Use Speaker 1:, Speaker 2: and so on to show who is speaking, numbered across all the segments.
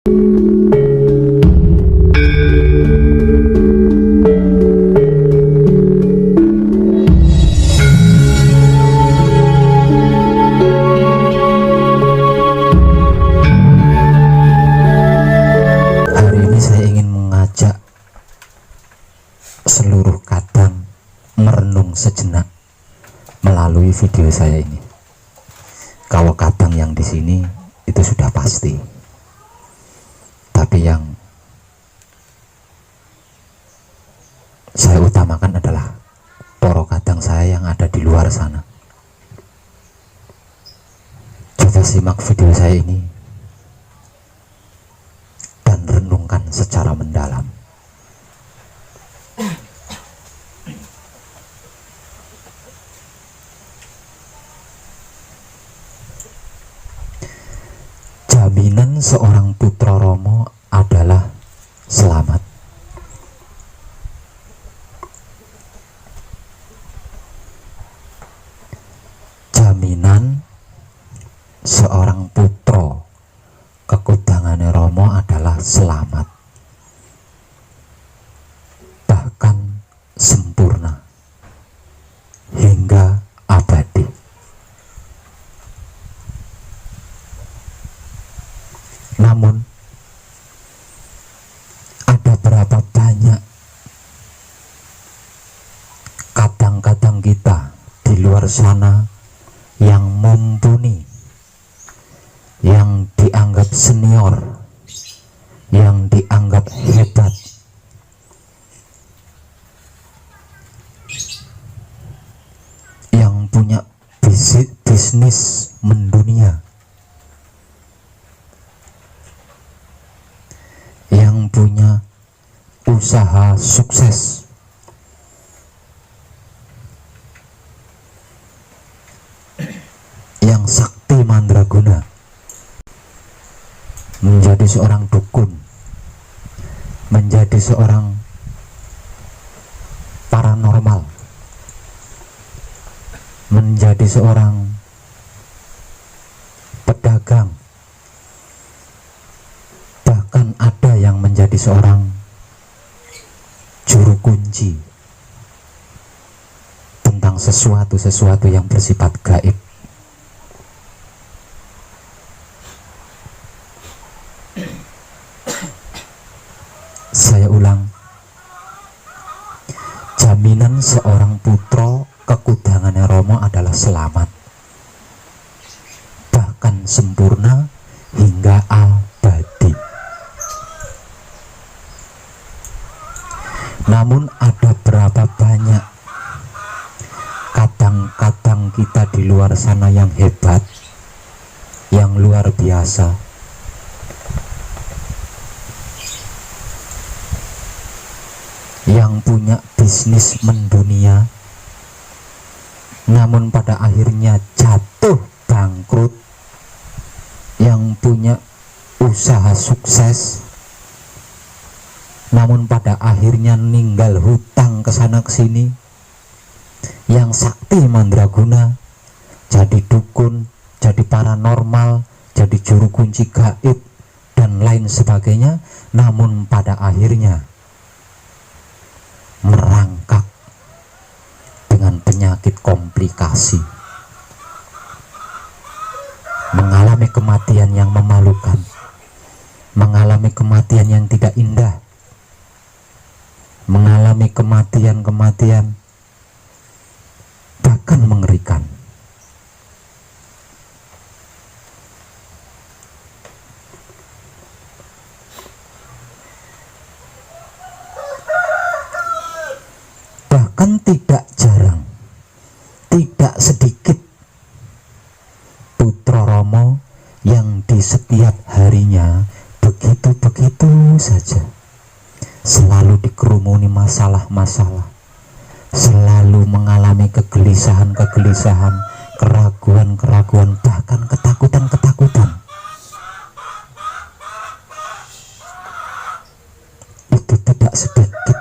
Speaker 1: seluruh kadang merenung sejenak melalui video saya ini. Kalau kadang yang di sini itu sudah pasti, tapi yang saya utamakan adalah poro kadang saya yang ada di luar sana. Coba simak video saya ini dan renungkan secara mendalam. Jaminan seorang putra Romo adalah selamat. Jaminan seorang putra kekudangane Romo adalah selamat, bahkan sempurna hingga abadi. Namun ada berapa banyak kadang-kadang kita di luar sana yang mumpuni, yang dianggap senior, yang dianggap hebat, yang punya bisnis mendunia, yang punya usaha sukses, yang sakti mandraguna, menjadi seorang dukun, menjadi seorang paranormal, menjadi seorang pedagang, bahkan ada yang menjadi seorang juru kunci tentang sesuatu yang bersifat gaib. Saya ulang, jaminan seorang putra kekudangane Romo adalah selamat, bahkan sempurna hingga abadi. Namun ada berapa banyak kadang-kadang kita di luar sana yang hebat, yang luar biasa, yang punya bisnis mendunia, namun pada akhirnya jatuh bangkrut, yang punya usaha sukses, namun pada akhirnya ninggal hutang kesana kesini, yang sakti mandraguna, jadi dukun, jadi paranormal, jadi juru kunci gaib dan lain sebagainya, namun pada akhirnya merangkak dengan penyakit komplikasi, mengalami kematian yang memalukan, mengalami kematian yang tidak indah, mengalami kematian bahkan mengerikan. Bahkan tidak jarang, tidak sedikit putra Romo yang di setiap harinya begitu-begitu saja selalu dikerumuni masalah-masalah, selalu mengalami kegelisahan-kegelisahan, keraguan-keraguan, bahkan ketakutan-ketakutan. Itu tidak sedikit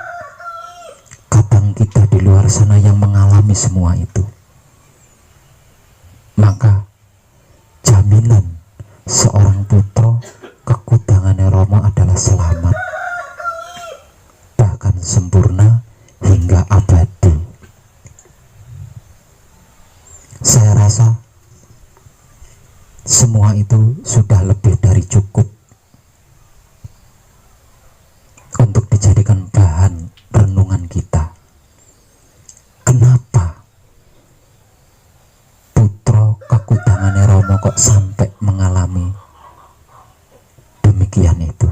Speaker 1: kadang kita di luar sana yang mengalami semua itu. Maka jaminan seorang putra kekudangane semua itu sudah lebih dari cukup untuk dijadikan bahan renungan kita. Kenapa putra kekudangane Rama kok sampai mengalami demikian itu?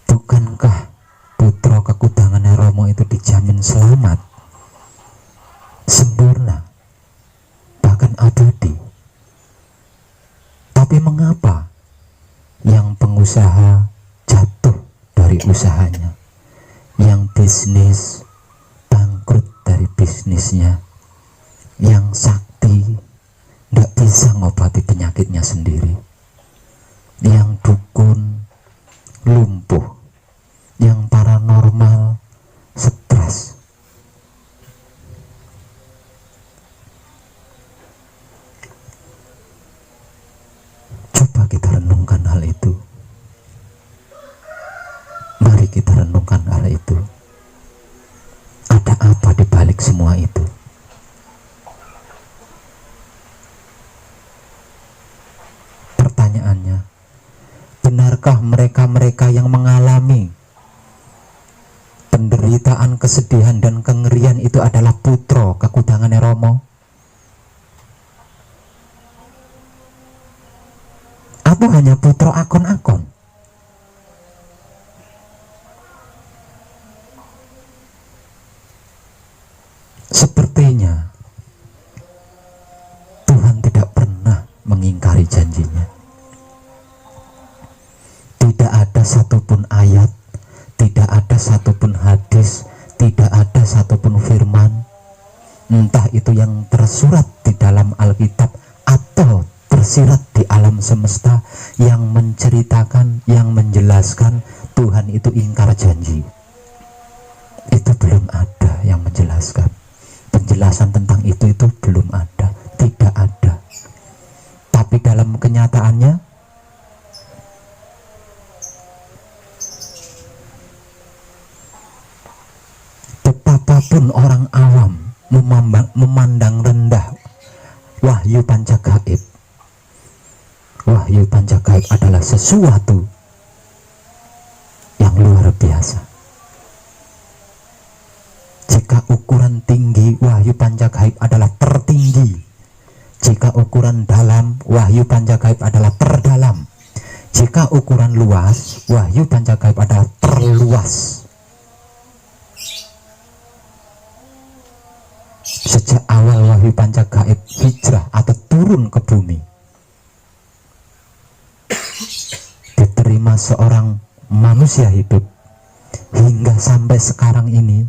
Speaker 1: Bukankah putra kekudangane Rama itu dijamin selamat, sempurna, bahkan abadi? Tapi mengapa yang pengusaha jatuh dari usahanya, yang bisnis bangkrut dari bisnisnya, yang sakti tidak bisa ngobati penyakitnya sendiri, yang dukun lumpuh, yang paranormal stres? Coba kita renungkan hal itu. Mari kita renungkan hal itu. Ada apa di balik semua itu? Pertanyaannya, benarkah mereka-mereka yang mengalami penderitaan, kesedihan, dan kengerian itu adalah putra kekudangane Rama? Atau hanya putra akon-akon? Sepertinya Tuhan tidak pernah mengingkari janjinya. Tidak ada satupun ayat, tidak ada satupun hadis, tidak ada satupun firman, entah itu yang tersurat di dalam Alkitab atau tersirat di alam semesta, yang menceritakan, yang menjelaskan Tuhan itu ingkar janji. Itu belum ada yang menjelaskan. Penjelasan tentang itu belum ada, tidak ada. Tapi dalam kenyataannya, betapapun orang awam memandang rendah wahyu pancagaib, wahyu pancagaib adalah sesuatu yang luar biasa. Jika ukuran tinggi, wahyu pancagaib adalah tertinggi. Jika ukuran dalam, wahyu pancagaib adalah terdalam. Jika ukuran luas, wahyu pancagaib adalah terluas. Sejak awal wahyu pancagaib hijrah atau turun ke bumi, diterima seorang manusia hidup, hingga sampai sekarang ini,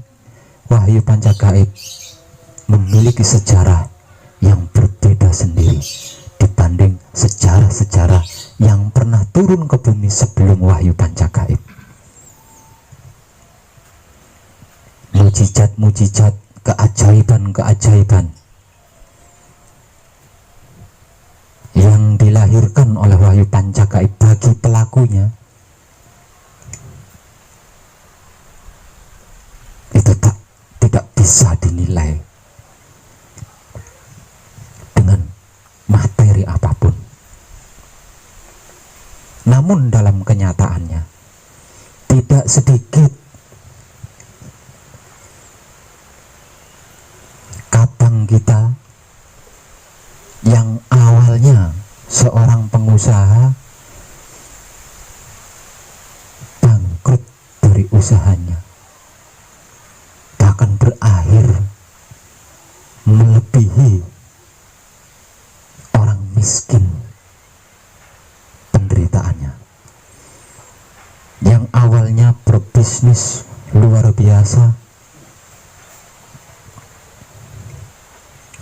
Speaker 1: wahyu pancagaib memiliki sejarah yang berbeda sendiri dibanding sejarah-sejarah yang pernah turun ke bumi sebelum wahyu pancagaib. Mujizat-mujizat, keajaiban-keajaiban yang dilahirkan oleh wahyu pancagaib bagi pelakunya itu tidak bisa dinilai dengan materi apapun. Namun dalam kenyataannya, tidak sedikit kadang kita yang awalnya seorang pengusaha bangkrut dari usahanya, bahkan berakhir melebihi orang miskin penderitaannya. Yang awalnya berbisnis luar biasa,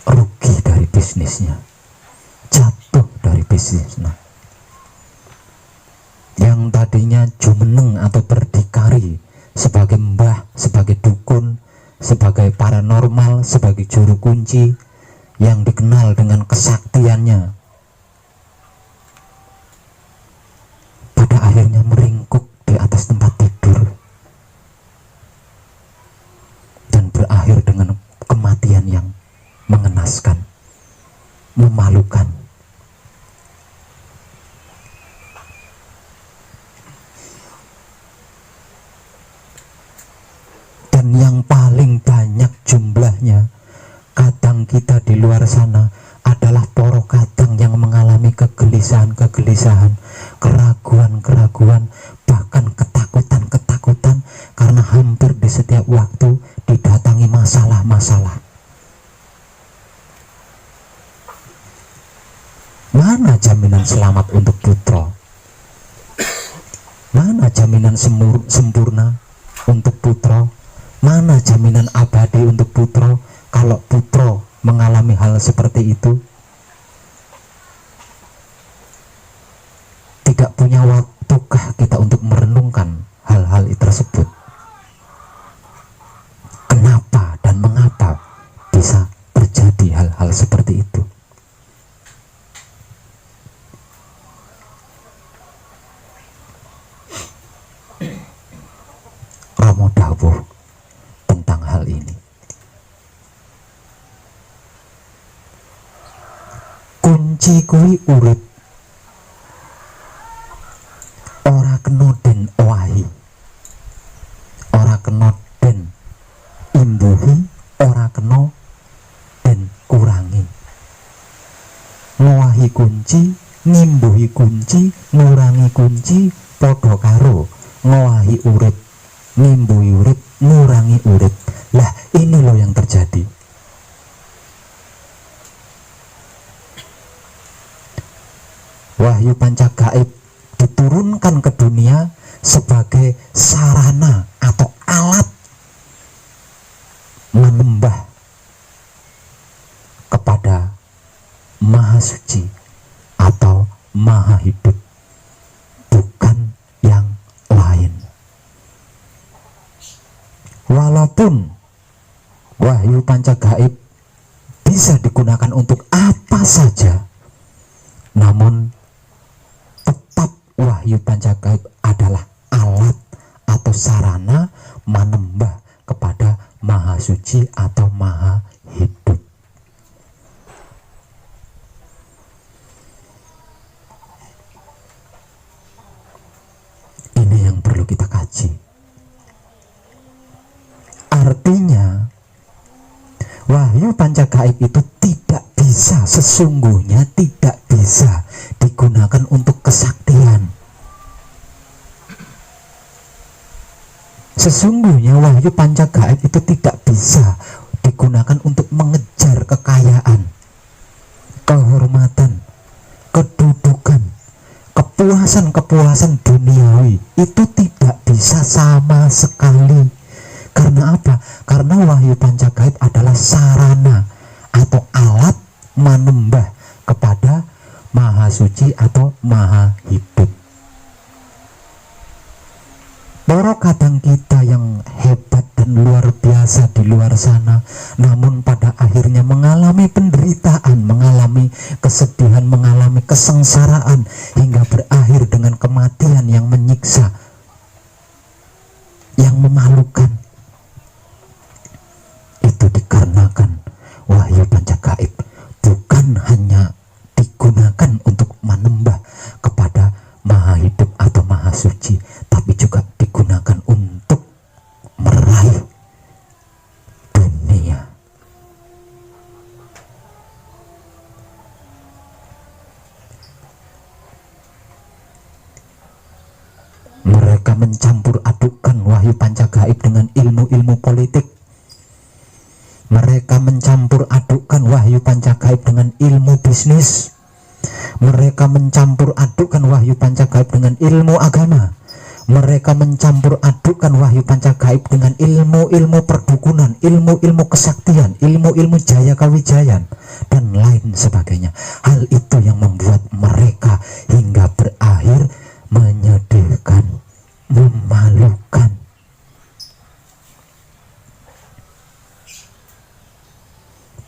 Speaker 1: rugi dari bisnisnya, jatuh dari bisnisnya. Yang tadinya jumeneng atau berdikari sebagai mbah, sebagai dukun, sebagai paranormal, sebagai juru kunci, yang dikenal dengan kesaktiannya, pada akhirnya meringkuk di atas tempat tidur dan berakhir dengan kematian yang mengenaskan, memalukan. keraguan-keraguan, bahkan ketakutan-ketakutan, karena hampir di setiap waktu didatangi masalah-masalah. Mana jaminan selamat untuk putra? Mana jaminan sempurna untuk putra? Mana jaminan abadi untuk putra kalau putra mengalami hal seperti itu? Tidak punya waktukah kita untuk merenungkan hal-hal tersebut? Kenapa dan mengapa bisa terjadi hal-hal seperti itu? Romo dawuh tentang hal ini. Kunci kuwi urip, ora kena den owahi, ora kena den imbuhi, ora kena den kurangi. Ngowahi kunci, ngimbuhi kunci, ngurangi kunci padha karo ngowahi urip, ngimbuhi urip, ngurangi urip. Lah ini loh yang terjadi. Wahyu Pancagaib diturunkan ke dunia sebagai sarana atau alat menyembah kepada Maha Suci atau Maha Hidup, bukan yang lain. Walaupun Wahyu Pancagaib bisa digunakan untuk apa saja, namun tetap Wahyu Pancagaib adalah alat atau sarana menyembah kepada Maha Suci atau Maha Hidup. Ini yang perlu kita kaji. Artinya Wahyu Pancagaib itu sesungguhnya tidak bisa digunakan untuk kesaktian. Sesungguhnya Wahyu Pancagaib itu tidak bisa digunakan untuk mengejar kekayaan, kehormatan, kedudukan, kepuasan-kepuasan duniawi. Itu tidak bisa sama sekali. Karena apa? Karena Wahyu Pancagaib adalah sarana atau alat menyembah kepada Maha Suci atau Maha Hidup. Para kadang kita yang hebat dan luar biasa di luar sana, namun pada akhirnya mengalami penderitaan, mengalami kesedihan, mengalami kesengsaraan, hingga berakhir dengan kematian yang menyiksa, yang memalukan. Itu dikarenakan Wahyu Pancagaib bukan hanya digunakan untuk menyembah kepada Maha Hidup atau Maha Suci, tapi juga digunakan untuk meraih dunia. Mereka mencampur adukkan Wahyu Pancagaib dengan ilmu-ilmu politik. Mereka mencampur adukkan Wahyu Pancagaib dengan ilmu bisnis. Mereka mencampur adukkan Wahyu Pancagaib dengan ilmu agama. Mereka mencampur adukkan Wahyu Pancagaib dengan ilmu-ilmu perdukunan, ilmu-ilmu kesaktian, ilmu-ilmu jaya kawijayan, dan lain sebagainya. Hal itu yang membuat mereka hingga berakhir menyedihkan, memalukan.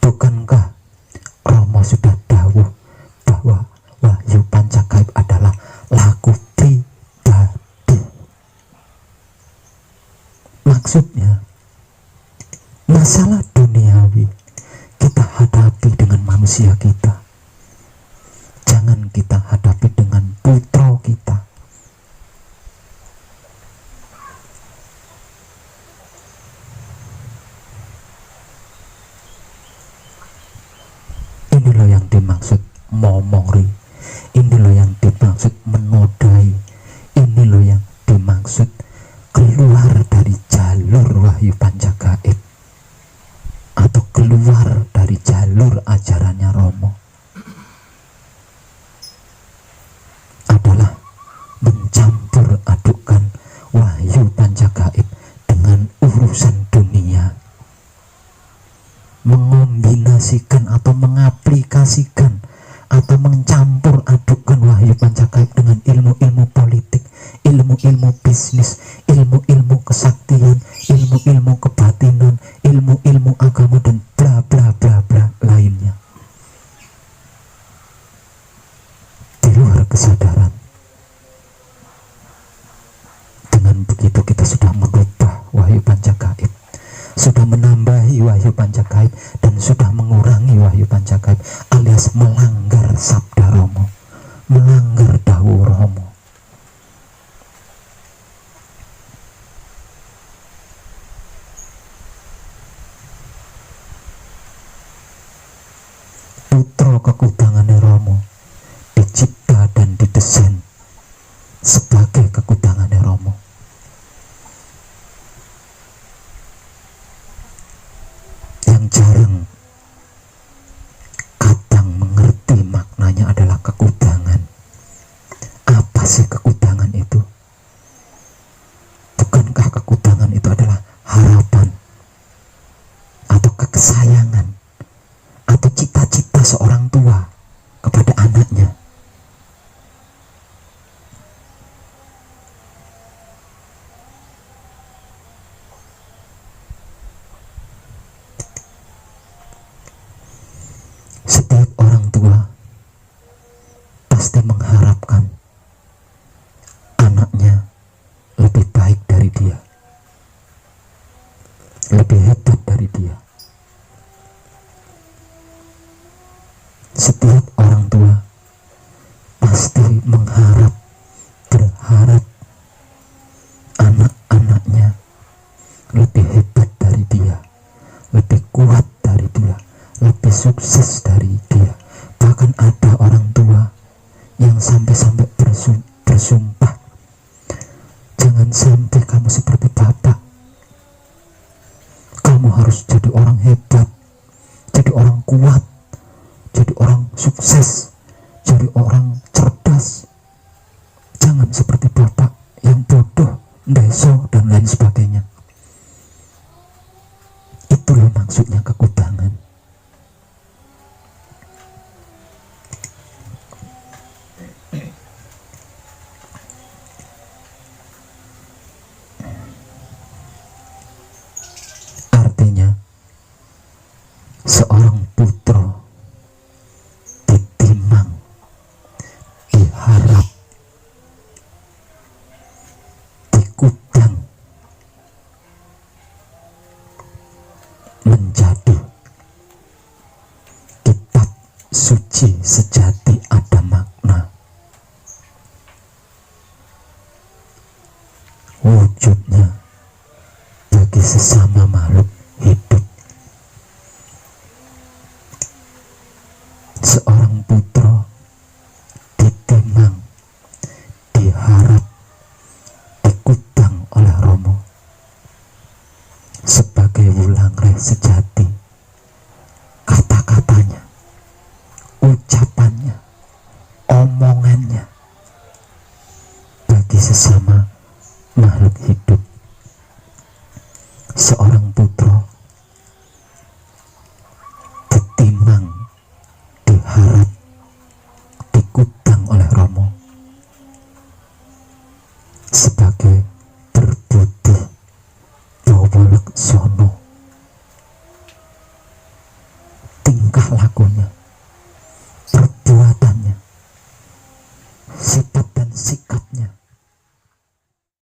Speaker 1: Bukankah Romo sudah dawuh bahwa Wahyu Pancagaib adalah laku pribadi? Maksudnya, masalah duniawi kita hadapi dengan manusia kita. Jangan kita hadapi dengan putra kita. Ini loh yang dimaksud momori. Ini loh yang dimaksud ilmu-ilmu bisnis, ilmu-ilmu kesaktian, ilmu-ilmu kebatinan, ilmu-ilmu agama, dan bla bla bla bla lainnya. Di luar kesadaran. Dengan begitu kita sudah merubah wahyu pancagaib, sudah menambahi wahyu pancagaib, dan sudah mengurangi wahyu pancagaib, alias melanggar sabda Romo, melanggar dawuh Romo. Putra kekudangane Romo dicipta dan didesain sebagai kekudangane Romo. Yang jarang kadang mengerti maknanya adalah kekudangan. Apa sih kekudangan itu? Bukankah kekudangan itu adalah harapan atau kesayangan atau cita-cita seorang tua kepada anaknya? Setiap orang tua pasti mengharapkan anaknya lebih baik dari dia, lebih hebat dari dia. Setiap orang tua pasti berharap anak-anaknya lebih hebat dari dia, lebih kuat dari dia, lebih sukses dari dia. Bahkan ada orang tua yang sampai-sampai bersumpah, jangan sampai kamu seperti bapak, kamu harus jadi orang hebat, jadi orang kuat, jadi orang sukses, jadi orang cerdas. Jangan seperti bapak yang bodoh, ndeso, dan lain sebagainya. Itulah maksudnya kekudangan. Artinya, seorang putra ditimang, diharap, dikudang menjadi kitab suci sejati, ada makna wujudnya bagi sesama makhluk hidup. Seorang putra ditimang, diharap, dikudang oleh Romo sebagai wulangreh sejati. Kata-katanya, ucapannya, omongannya bagi sesama makhluk hidup. Seorang putra